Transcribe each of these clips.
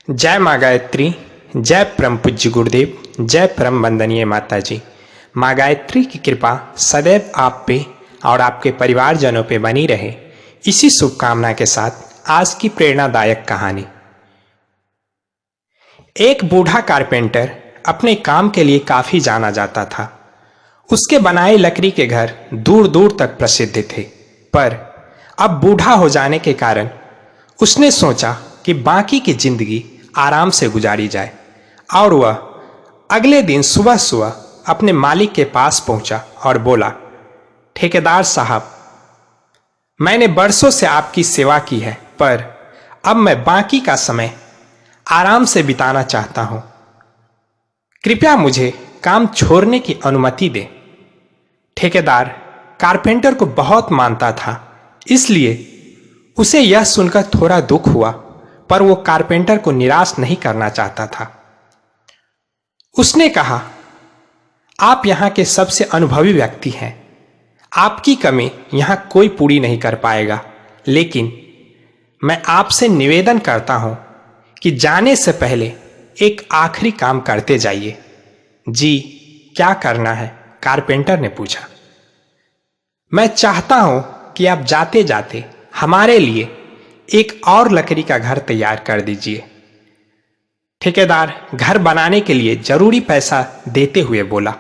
जय माँ गायत्री, जय परम पूज्य गुरुदेव, जय परम वंदनीय माता जी। माँ गायत्री की कृपा सदैव आप पे और आपके परिवारजनों पे बनी रहे, इसी शुभकामना के साथ आज की प्रेरणादायक कहानी। एक बूढ़ा कारपेंटर अपने काम के लिए काफी जाना जाता था। उसके बनाए लकड़ी के घर दूर दूर तक प्रसिद्ध थे, पर अब बूढ़ा हो जाने के कारण उसने सोचा कि बाकी की जिंदगी आराम से गुजारी जाए, और वह अगले दिन सुबह सुबह अपने मालिक के पास पहुंचा और बोला, ठेकेदार साहब, मैंने बरसों से आपकी सेवा की है, पर अब मैं बाकी का समय आराम से बिताना चाहता हूं। कृपया मुझे काम छोड़ने की अनुमति दें। ठेकेदार कारपेंटर को बहुत मानता था, इसलिए उसे यह सुनकर थोड़ा दुख हुआ, पर वो कारपेंटर को निराश नहीं करना चाहता था। उसने कहा, आप यहां के सबसे अनुभवी व्यक्ति हैं, आपकी कमी यहां कोई पूरी नहीं कर पाएगा, लेकिन मैं आपसे निवेदन करता हूं कि जाने से पहले एक आखिरी काम करते जाइए। जी, क्या करना है? कारपेंटर ने पूछा। मैं चाहता हूं कि आप जाते जाते हमारे लिए एक और लकड़ी का घर तैयार कर दीजिए। ठेकेदार घर बनाने के लिए जरूरी पैसा देते हुए बोला।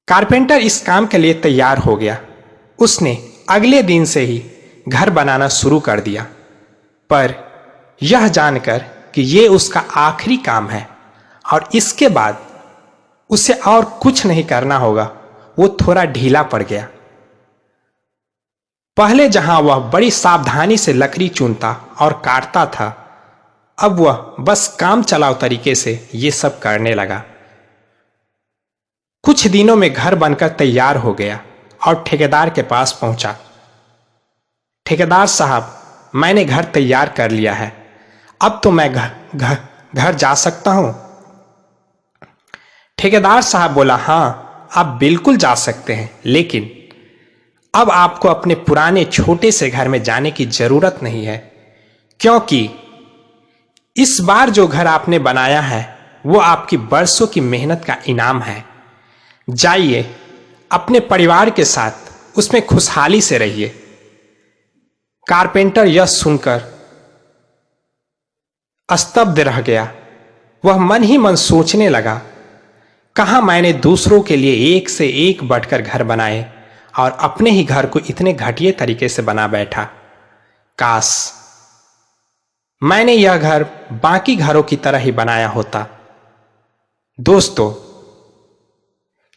कारपेंटर इस काम के लिए तैयार हो गया। उसने अगले दिन से ही घर बनाना शुरू कर दिया, पर यह जानकर कि यह उसका आखिरी काम है और इसके बाद उसे और कुछ नहीं करना होगा, वो थोड़ा ढीला पड़ गया। पहले जहां वह बड़ी सावधानी से लकड़ी चुनता और काटता था, अब वह बस काम चलाओ तरीके से ये सब करने लगा। कुछ दिनों में घर बनकर तैयार हो गया और ठेकेदार के पास पहुंचा। ठेकेदार साहब, मैंने घर तैयार कर लिया है, अब तो मैं घर जा सकता हूं। ठेकेदार साहब बोला, हाँ, आप बिल्कुल जा सकते हैं, लेकिन अब आपको अपने पुराने छोटे से घर में जाने की जरूरत नहीं है, क्योंकि इस बार जो घर आपने बनाया है वो आपकी बरसों की मेहनत का इनाम है। जाइए, अपने परिवार के साथ उसमें खुशहाली से रहिए। कारपेंटर यह सुनकर स्तब्ध रह गया। वह मन ही मन सोचने लगा, कहां मैंने दूसरों के लिए एक से एक बढ़कर घर बनाए और अपने ही घर को इतने घटिया तरीके से बना बैठा। काश मैंने यह घर बाकी घरों की तरह ही बनाया होता। दोस्तों,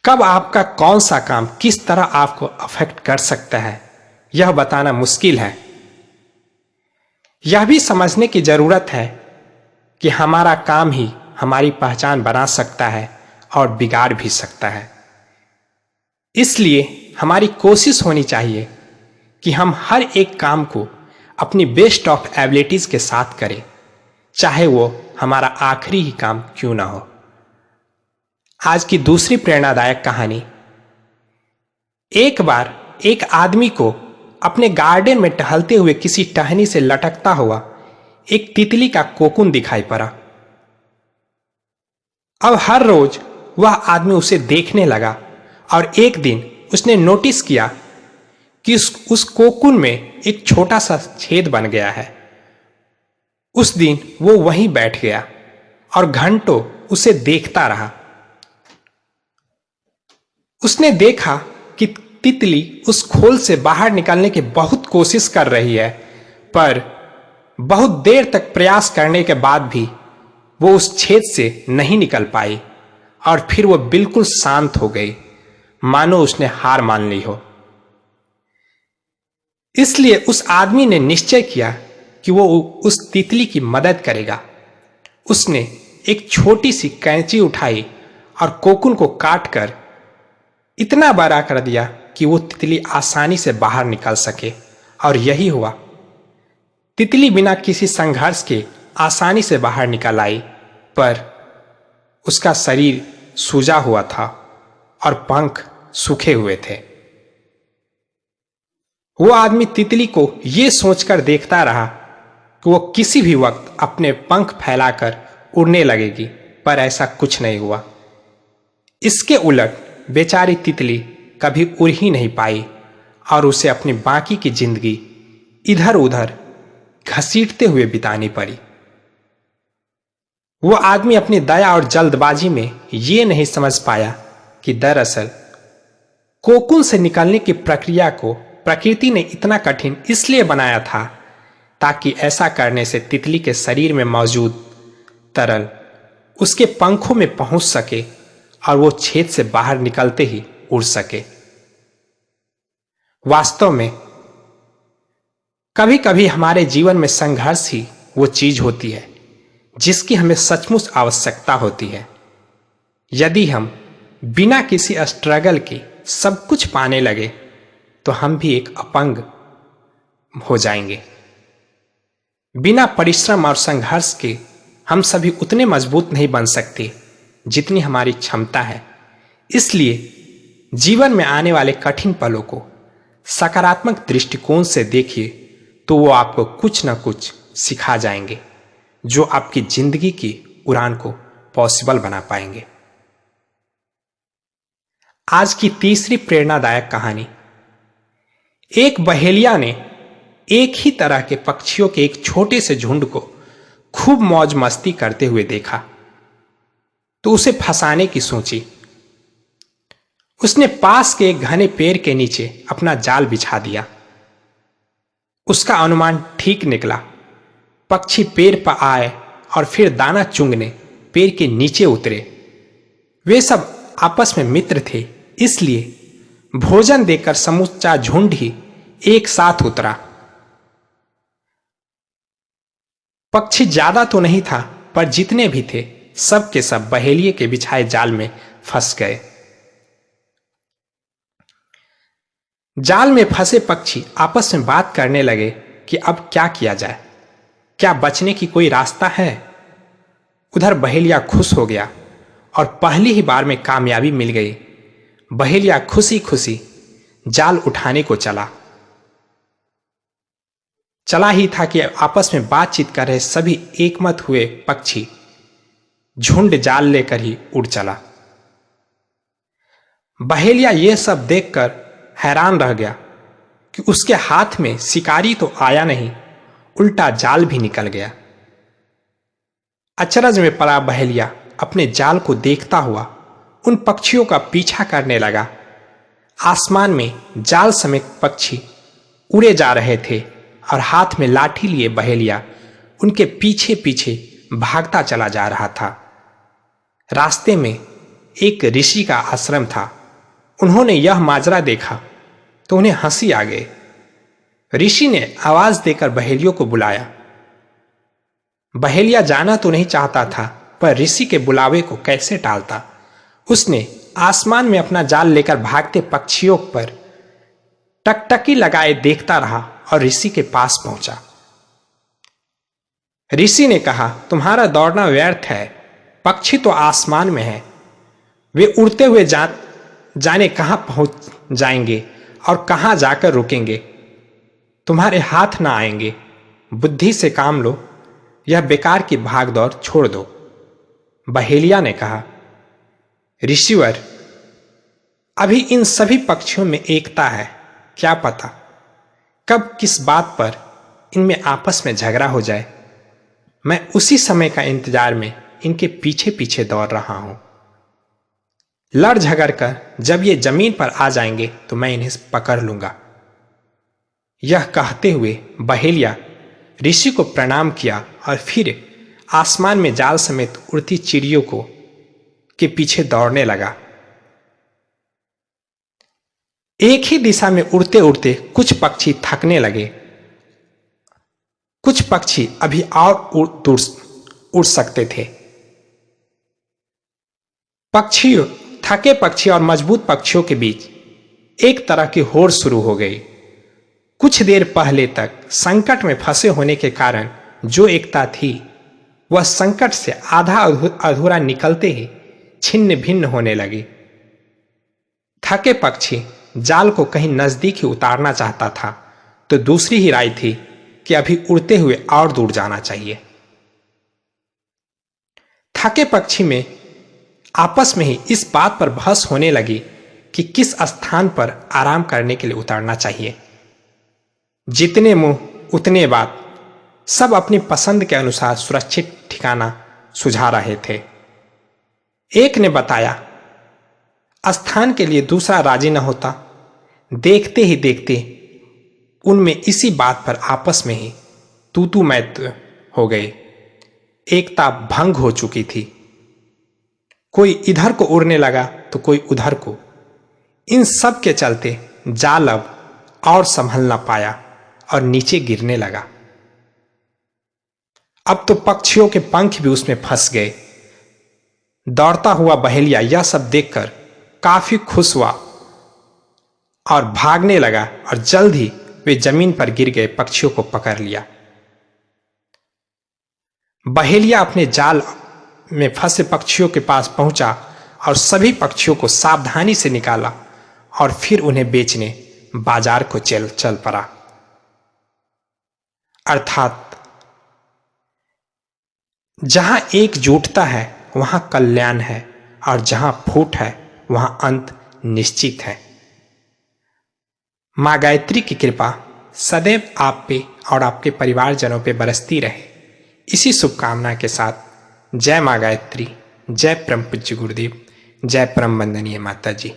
कब आपका कौन सा काम किस तरह आपको अफेक्ट कर सकता है, यह बताना मुश्किल है। यह भी समझने की जरूरत है कि हमारा काम ही हमारी पहचान बना सकता है और बिगाड़ भी सकता है। इसलिए हमारी कोशिश होनी चाहिए कि हम हर एक काम को अपनी बेस्ट ऑफ एबिलिटीज के साथ करें, चाहे वो हमारा आखिरी ही काम क्यों ना हो। आज की दूसरी प्रेरणादायक कहानी। एक बार एक आदमी को अपने गार्डन में टहलते हुए किसी टहनी से लटकता हुआ एक तितली का कोकून दिखाई पड़ा। अब हर रोज वह आदमी उसे देखने लगा और एक दिन उसने नोटिस किया कि उस कोकून में एक छोटा सा छेद बन गया है। उस दिन वो वहीं बैठ गया और घंटों उसे देखता रहा। उसने देखा कि तितली उस खोल से बाहर निकलने की बहुत कोशिश कर रही है, पर बहुत देर तक प्रयास करने के बाद भी वो उस छेद से नहीं निकल पाई और फिर वो बिल्कुल शांत हो गई, मानो उसने हार मान ली हो। इसलिए उस आदमी ने निश्चय किया कि वो उस तितली की मदद करेगा। उसने एक छोटी सी कैंची उठाई और कोकून को काटकर इतना बड़ा कर दिया कि वो तितली आसानी से बाहर निकल सके, और यही हुआ। तितली बिना किसी संघर्ष के आसानी से बाहर निकल आई, पर उसका शरीर सूजा हुआ था और पंख सूखे हुए थे। वो आदमी तितली को यह सोचकर देखता रहा कि वो किसी भी वक्त अपने पंख फैलाकर उड़ने लगेगी, पर ऐसा कुछ नहीं हुआ। इसके उलट बेचारी तितली कभी उड़ ही नहीं पाई और उसे अपनी बाकी की जिंदगी इधर उधर घसीटते हुए बितानी पड़ी। वो आदमी अपनी दया और जल्दबाजी में ये नहीं समझ पाया कि दरअसल कोकून से निकलने की प्रक्रिया को प्रकृति ने इतना कठिन इसलिए बनाया था ताकि ऐसा करने से तितली के शरीर में मौजूद तरल उसके पंखों में पहुंच सके और वो छेद से बाहर निकलते ही उड़ सके। वास्तव में कभी कभी हमारे जीवन में संघर्ष ही वो चीज होती है जिसकी हमें सचमुच आवश्यकता होती है। यदि हम बिना किसी स्ट्रगल के सब कुछ पाने लगे तो हम भी एक अपंग हो जाएंगे। बिना परिश्रम और संघर्ष के हम सभी उतने मजबूत नहीं बन सकते जितनी हमारी क्षमता है। इसलिए जीवन में आने वाले कठिन पलों को सकारात्मक दृष्टिकोण से देखिए तो वो आपको कुछ न कुछ सिखा जाएंगे जो आपकी जिंदगी की उड़ान को पॉसिबल बना पाएंगे। आज की तीसरी प्रेरणादायक कहानी। एक बहेलिया ने एक ही तरह के पक्षियों के एक छोटे से झुंड को खूब मौज मस्ती करते हुए देखा तो उसे फंसाने की सोची। उसने पास के एक घने पेड़ के नीचे अपना जाल बिछा दिया। उसका अनुमान ठीक निकला। पक्षी पेड़ पर आए और फिर दाना चुंगने पेड़ के नीचे उतरे। वे सब आपस में मित्र थे, इसलिए भोजन देकर समूचा झुंड ही एक साथ उतरा। पक्षी ज्यादा तो नहीं था, पर जितने भी थे सब के सब बहेलिए के बिछाए जाल में फंस गए। जाल में फंसे पक्षी आपस में बात करने लगे कि अब क्या किया जाए, क्या बचने की कोई रास्ता है। उधर बहेलिया खुश हो गया और पहली ही बार में कामयाबी मिल गई। बहेलिया खुशी खुशी जाल उठाने को चला ही था कि आपस में बातचीत कर रहे सभी एकमत हुए पक्षी झुंड जाल लेकर ही उड़ चला। बहेलिया यह सब देखकर हैरान रह गया कि उसके हाथ में शिकारी तो आया नहीं, उल्टा जाल भी निकल गया। अचरज में पड़ा बहेलिया अपने जाल को देखता हुआ उन पक्षियों का पीछा करने लगा। आसमान में जाल समेत पक्षी उड़े जा रहे थे और हाथ में लाठी लिए बहेलिया उनके पीछे पीछे भागता चला जा रहा था। रास्ते में एक ऋषि का आश्रम था। उन्होंने यह माजरा देखा तो उन्हें हंसी आ गई। ऋषि ने आवाज देकर बहेलियों को बुलाया। बहेलिया जाना तो नहीं चाहता था, पर ऋषि के बुलावे को कैसे टालता। उसने आसमान में अपना जाल लेकर भागते पक्षियों पर टकटकी लगाए देखता रहा और ऋषि के पास पहुंचा। ऋषि ने कहा, तुम्हारा दौड़ना व्यर्थ है, पक्षी तो आसमान में है, वे उड़ते हुए जाने कहां पहुंच जाएंगे और कहां जाकर रुकेंगे, तुम्हारे हाथ ना आएंगे। बुद्धि से काम लो, यह बेकार की भागदौड़ छोड़ दो। बहेलिया ने कहा, ऋषिवर, अभी इन सभी पक्षियों में एकता है, क्या पता कब किस बात पर इनमें आपस में झगड़ा हो जाए। मैं उसी समय का इंतजार में इनके पीछे पीछे दौड़ रहा हूं। लड़ झगड़ कर जब ये जमीन पर आ जाएंगे तो मैं इन्हें पकड़ लूंगा। यह कहते हुए बहेलिया ऋषि को प्रणाम किया और फिर आसमान में जाल समेत उड़ती चिड़ियों के पीछे दौड़ने लगा। एक ही दिशा में उड़ते उड़ते कुछ पक्षी थकने लगे। कुछ पक्षी अभी और उड़ सकते थे। थके पक्षी और मजबूत पक्षियों के बीच एक तरह की होड़ शुरू हो गई। कुछ देर पहले तक संकट में फंसे होने के कारण जो एकता थी वह संकट से आधा अधूरा निकलते ही छिन्न भिन्न होने लगी। थके पक्षी जाल को कहीं नजदीक ही उतारना चाहता था तो दूसरी ही राय थी कि अभी उड़ते हुए और दूर जाना चाहिए। थके पक्षी में आपस में ही इस बात पर बहस होने लगी कि किस स्थान पर आराम करने के लिए उतरना चाहिए। जितने मुंह उतने बात, सब अपनी पसंद के अनुसार सुरक्षित ठिकाना सुझा रहे थे। एक ने बताया स्थान के लिए दूसरा राजी न होता। देखते ही देखते उनमें इसी बात पर आपस में ही तू मैं हो गए। एकता भंग हो चुकी थी। कोई इधर को उड़ने लगा तो कोई उधर को। इन सब के चलते जाल अब और संभल न पाया और नीचे गिरने लगा। अब तो पक्षियों के पंख भी उसमें फंस गए। दौड़ता हुआ बहेलिया यह सब देखकर काफी खुश हुआ और भागने लगा और जल्द ही वे जमीन पर गिर गए पक्षियों को पकड़ लिया। बहेलिया अपने जाल में फंसे पक्षियों के पास पहुंचा और सभी पक्षियों को सावधानी से निकाला और फिर उन्हें बेचने बाजार को चल पड़ा। अर्थात जहां एकजुटता है वहां कल्याण है और जहां फूट है वहां अंत निश्चित है। मां गायत्री की कृपा सदैव आप पे और आपके परिवारजनों पे बरसती रहे। इसी शुभकामना के साथ जय मां गायत्री, जय परम पूज्य गुरुदेव, जय परम वंदनीय माता जी।